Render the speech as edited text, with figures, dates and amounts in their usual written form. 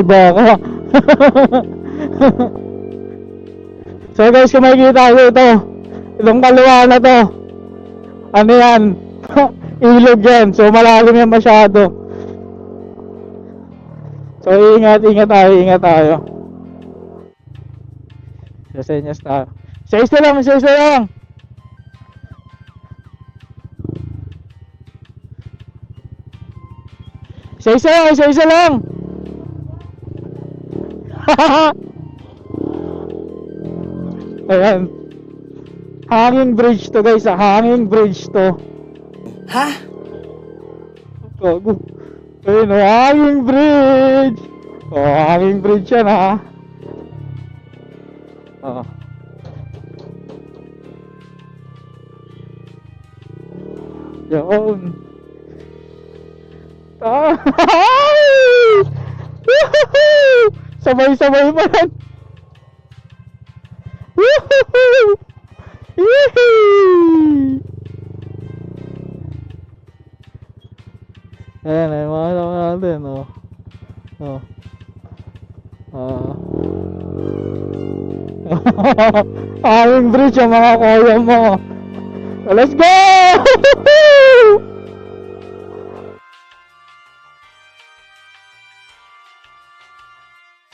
Baka. So guys, kung makikita ko ito, itong kaliwa na to, ano yan? Ilog yan. So malalim yan masyado. So ingat tayo. Sasenyas tayo. Isa lang. Isa lang. Ayan. Hanging bridge to guys, hanging bridge to. Ha? Gago. Ayun, hanging bridge. Hanging bridge yan ha. Oh. Yun. Sabay-sabay pa yan. Woohoo! Yee! Ayan, ay mga kasama natin, oh. Aming bridge ang mga kaya mo. Let's go!